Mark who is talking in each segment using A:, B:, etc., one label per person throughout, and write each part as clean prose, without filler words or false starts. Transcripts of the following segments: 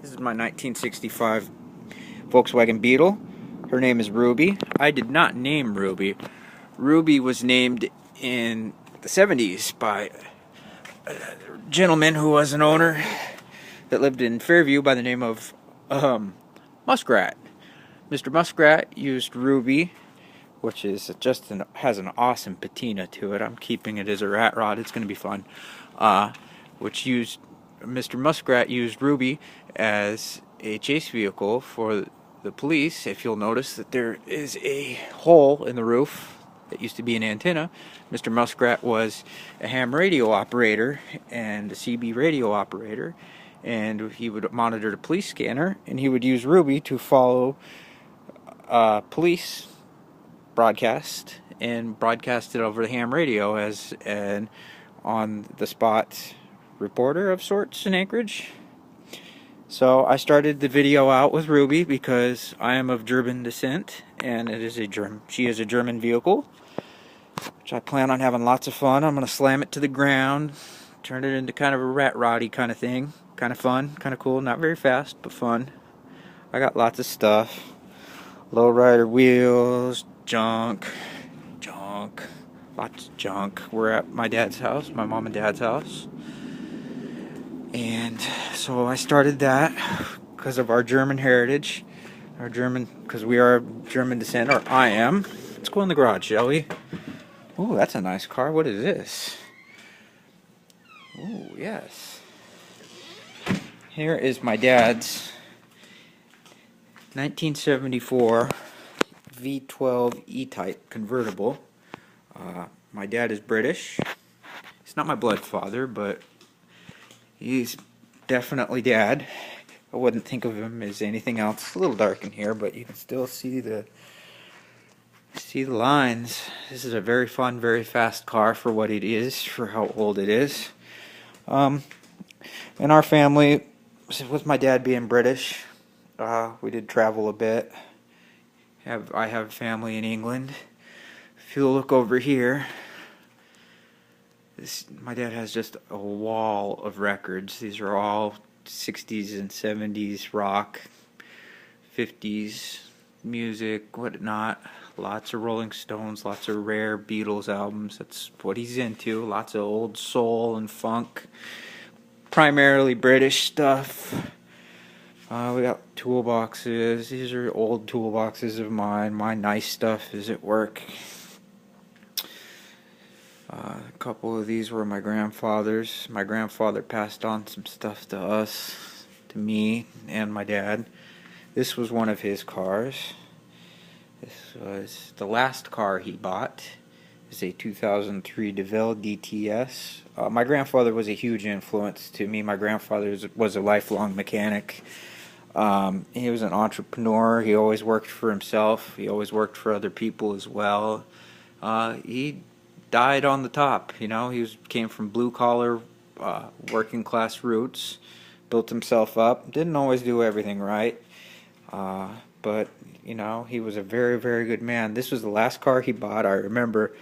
A: This is my 1965 Volkswagen Beetle. Her name is Ruby. I did not name Ruby. Ruby was named in the 70s by a gentleman who was an owner that lived in Fairview by the name of Muskrat. Mr. Muskrat used Ruby, which is has an awesome patina to it. I'm keeping it as a rat rod. It's going to be fun. Mr. Muskrat used Ruby as a chase vehicle for the police. If you'll notice that there is a hole in the roof that used to be an antenna. Mr. Muskrat was a ham radio operator and a CB radio operator, and he would monitor the police scanner, and he would use Ruby to follow police broadcast and broadcast it over the ham radio as an on-the-spot reporter of sorts in Anchorage. So I started the video out with Ruby because I am of German descent, and she is a German vehicle, which I plan on having lots of fun. I'm going to slam it to the ground, turn it into kind of a rat roddy kind of thing. Kind of fun, kind of cool, not very fast, but fun. I got lots of stuff. Lowrider wheels, junk, lots of junk. We're at my dad's house, my mom and dad's house. And so I started that because of our German heritage, because we are German descent, or I am. Let's go in the garage, shall we? Oh, that's a nice car. What is this? Oh, yes. Here is my dad's 1974 V12 E-Type convertible. My dad is British. He's not my blood father, but he's definitely Dad. I wouldn't think of him as anything else. It's a little dark in here, but you can still see the lines. This is a very fun, very fast car for what it is, for how old it is. In our family, with my dad being British, we did travel a bit. I have family in England. If you look over here, my dad has just a wall of records. These are all 60s and 70s rock, 50s music, whatnot. Lots of Rolling Stones, lots of rare Beatles albums. That's what he's into. Lots of old soul and funk. Primarily British stuff. We got toolboxes. These are old toolboxes of mine. My nice stuff is at work. A couple of these were my grandfather's. My grandfather passed on some stuff to us, to me and my dad. This was one of his cars. This was the last car he bought. It's a 2003 DeVille DTS. My grandfather was a huge influence to me. My grandfather was a lifelong mechanic. He was an entrepreneur. He always worked for himself. He always worked for other people as well. He died on the top, he came from blue collar, working class roots, built himself up, didn't always do everything right, but he was a very, very good man. This was the last car he bought. I remember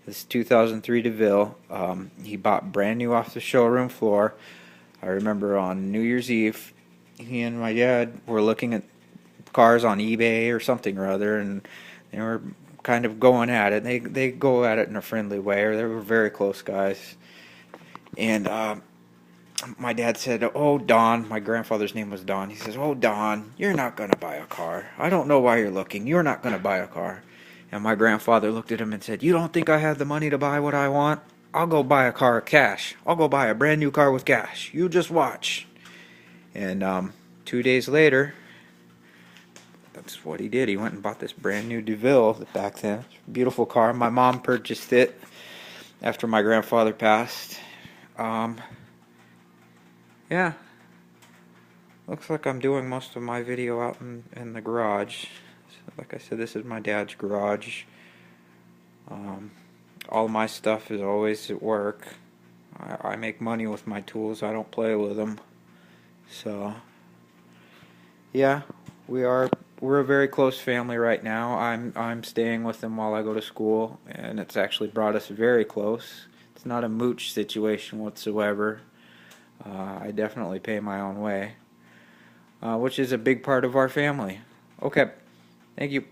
A: this 2003 DeVille. He bought brand new off the showroom floor. I remember on New Year's Eve, he and my dad were looking at cars on eBay or something or other, and they were kind of going at it. They go at it in a friendly way, or they were very close guys. And my dad said, "Oh, Don," my grandfather's name was Don. He says, "Oh, Don, you're not going to buy a car. I don't know why you're looking. You're not going to buy a car." And my grandfather looked at him and said, "You don't think I have the money to buy what I want? I'll go buy a car cash. I'll go buy a brand new car with cash. You just watch." And 2 days later, that's what he did. He went and bought this brand new DeVille back then. Beautiful car. My mom purchased it after my grandfather passed. Yeah. Looks like I'm doing most of my video out in the garage. So like I said, this is my dad's garage. All my stuff is always at work. I make money with my tools. I don't play with them. So, yeah, we're a very close family right now. I'm staying with them while I go to school, and it's actually brought us very close. It's not a mooch situation whatsoever. I definitely pay my own way. which is a big part of our family. Okay, thank you.